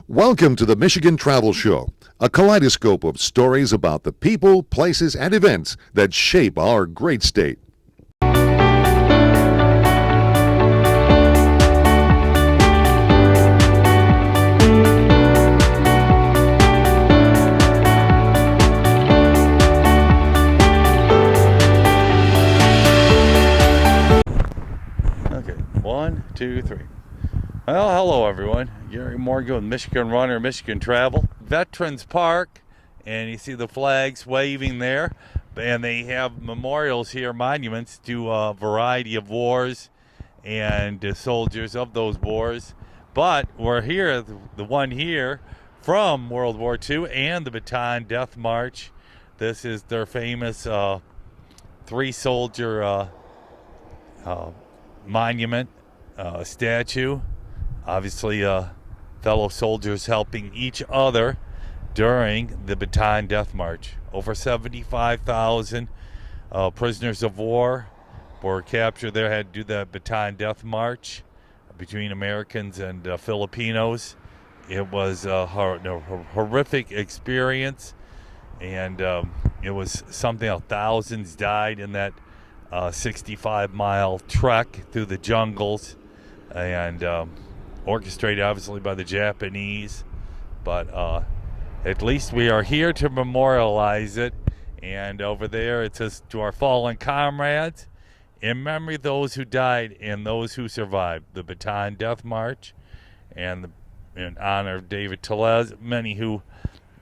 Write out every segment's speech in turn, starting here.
Welcome to the Michigan Travel Show, a kaleidoscope of stories about the people, places, and events that shape our great state. Okay, 1, 2, 3. Well, hello everyone. Gary Morgan with Michigan Runner, Michigan Travel. Veterans Park, and you see the flags waving there. And they have memorials here, monuments to a variety of wars and soldiers of those wars. But we're here, the one here from World War II and the Bataan Death March. This is their famous three-soldier monument, statue. Obviously, fellow soldiers helping each other during the Bataan Death March. Over 75,000 prisoners of war were captured there, had to do the Bataan Death March between Americans and Filipinos. It was a horrific experience, and it was something else. Thousands died in that 65-mile trek through the jungles, and orchestrated obviously by the Japanese, but at least we are here to memorialize it. And over there it says, "To our fallen comrades, in memory of those who died and those who survived the Bataan Death March," and in honor of David Tellez, many who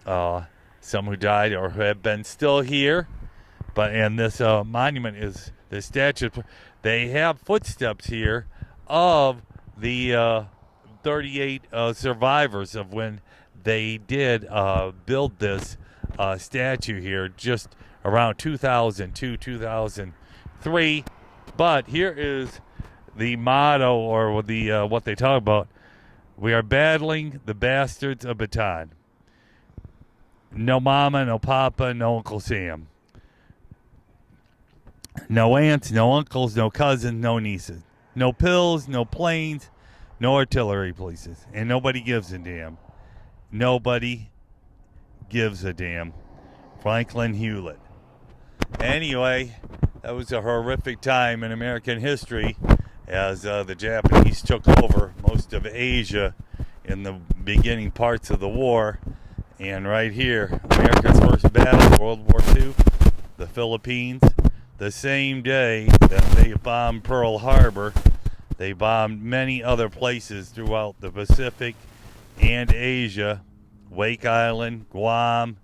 some who died or who have been still here. But and this monument is the statue. They have footsteps here of the 38 survivors of when they did build this statue here just around 2002, 2003. But here is the motto, or the what they talk about. We are battling the bastards of Bataan. No mama, no papa, no Uncle Sam. No aunts, no uncles, no cousins, no nieces. No pills, no planes, no artillery places. And nobody gives a damn. Nobody gives a damn. Franklin Hewlett. Anyway, that was a horrific time in American history as the Japanese took over most of Asia in the beginning parts of the war. And right here, America's first battle, World War II, the Philippines. The same day that they bombed Pearl Harbor, they bombed many other places throughout the Pacific and Asia. Wake Island, Guam,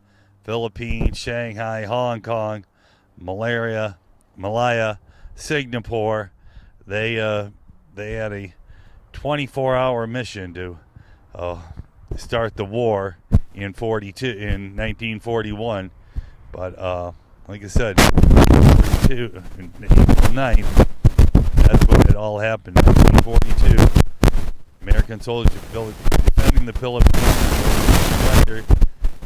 Philippines, Shanghai, Hong Kong, Malaya, Singapore. They had a 24-hour mission to start the war in 1941. But like I said, April 9th, that's when it all happened. 1942, American soldiers defending the Philippines.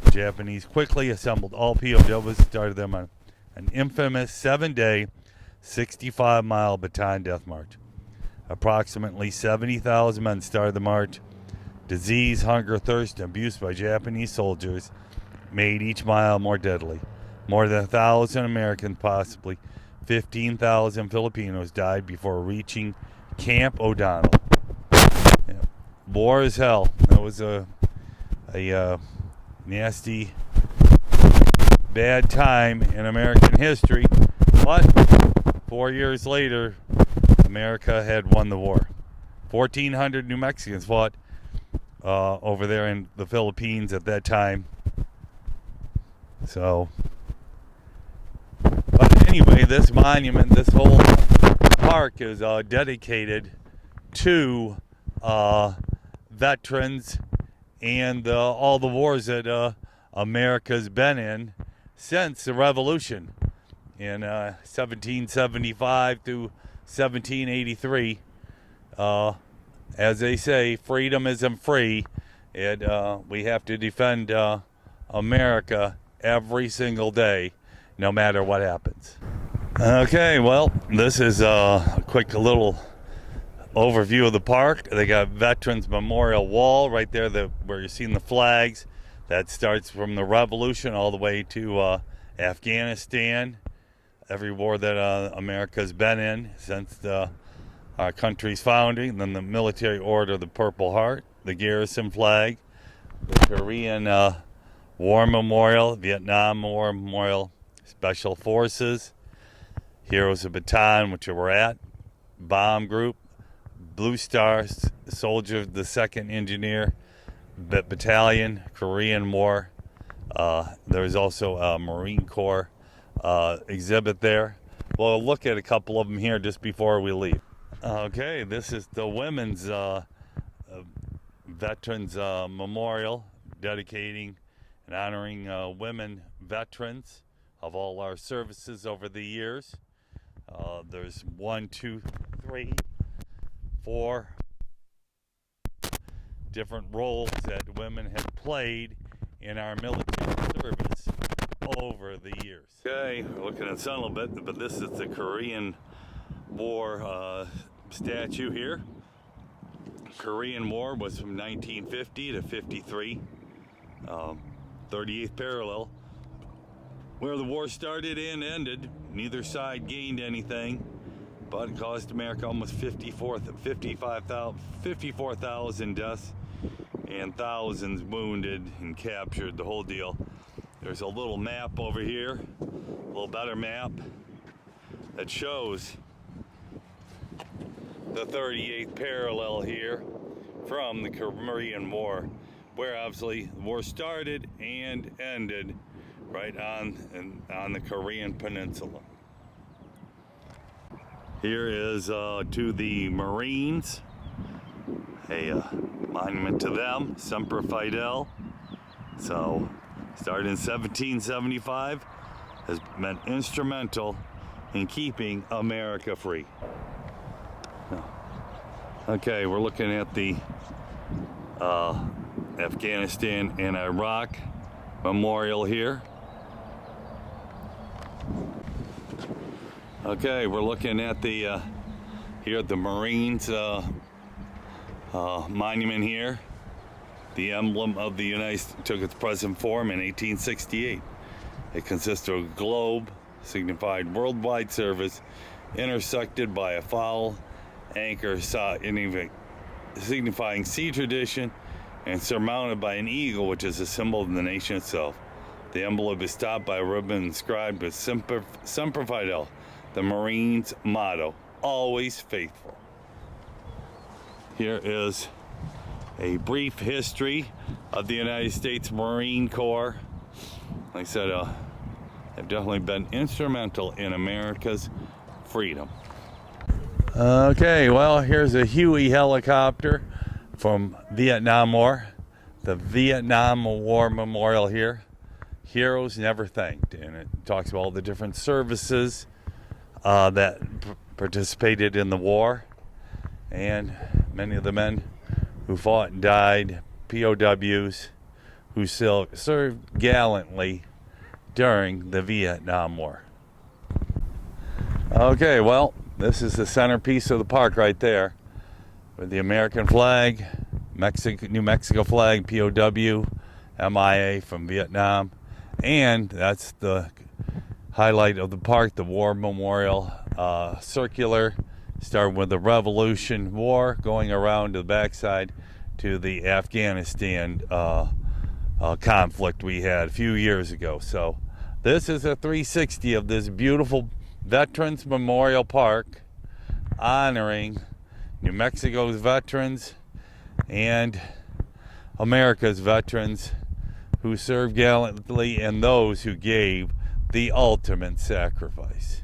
The Japanese quickly assembled all POWs, started them on an infamous 7-day, 65-mile Bataan Death March. Approximately 70,000 men started the march. Disease, hunger, thirst, and abuse by Japanese soldiers made each mile more deadly. More than 1,000 Americans, possibly 15,000 Filipinos, died before reaching Camp O'Donnell. Yeah. War is hell. That was a nasty, bad time in American history. But 4 years later, America had won the war. 1,400 New Mexicans fought over there in the Philippines at that time. So, but anyway, this monument, this whole park is dedicated to veterans and all the wars that America's been in since the Revolution in 1775 through 1783. As they say, freedom isn't free, and we have to defend America every single day, no matter what happens. Okay, well, this is a quick little overview of the park. They got Veterans Memorial Wall right there, where you're seeing the flags. That starts from the Revolution all the way to Afghanistan. Every war that America's been in since our country's founding. Then the Military Order of the Purple Heart, the Garrison flag, the Korean War Memorial, Vietnam War Memorial, Special Forces, Heroes of Bataan, which we're at, Bomb Group, Blue Star Soldier, the 2nd Engineer Battalion, Korean War. There's also a Marine Corps exhibit there. We'll look at a couple of them here just before we leave. Okay, this is the Women's Veterans Memorial, dedicating and honoring women veterans of all our services over the years. There's 1, 2, 3, 4 different roles that women have played in our military service over the years. Okay, we're looking at sun a little bit, but this is the Korean War statue here. Korean War was from 1950 to 53, 38th parallel. Where the war started and ended, neither side gained anything, but it cost America almost 54,000 deaths and thousands wounded and captured, the whole deal. There's a little map over here, a little better map, that shows the 38th parallel here from the Korean War, where obviously the war started and ended right on the Korean Peninsula. Here is to the Marines, a monument to them, Semper Fidel. So, started in 1775, has been instrumental in keeping America free. Okay, we're looking at the Afghanistan and Iraq Memorial here. Okay, we're looking at the here at the Marines monument here. The emblem of the United States took its present form in 1868. It consists of a globe, signified worldwide service, intersected by a foul anchor signifying sea tradition, and surmounted by an eagle, which is a symbol of the nation itself. The envelope is topped by a ribbon inscribed with Semper Fidel, the Marines' motto, always faithful. Here is a brief history of the United States Marine Corps. Like I said, they've definitely been instrumental in America's freedom. Okay, well, here's a Huey helicopter from Vietnam War. The Vietnam War Memorial here. Heroes Never Thanked. And it talks about all the different services that participated in the war. And many of the men who fought and died, POWs, who still served gallantly during the Vietnam War. Okay, well, this is the centerpiece of the park right there, with the American flag, New Mexico flag, POW, MIA from Vietnam, and that's the highlight of the park, the War Memorial circular, starting with the Revolution War, going around to the backside to the Afghanistan conflict we had a few years ago. So this is a 360 of this beautiful Veterans Memorial Park, honoring New Mexico's veterans and America's veterans who served gallantly and those who gave the ultimate sacrifice.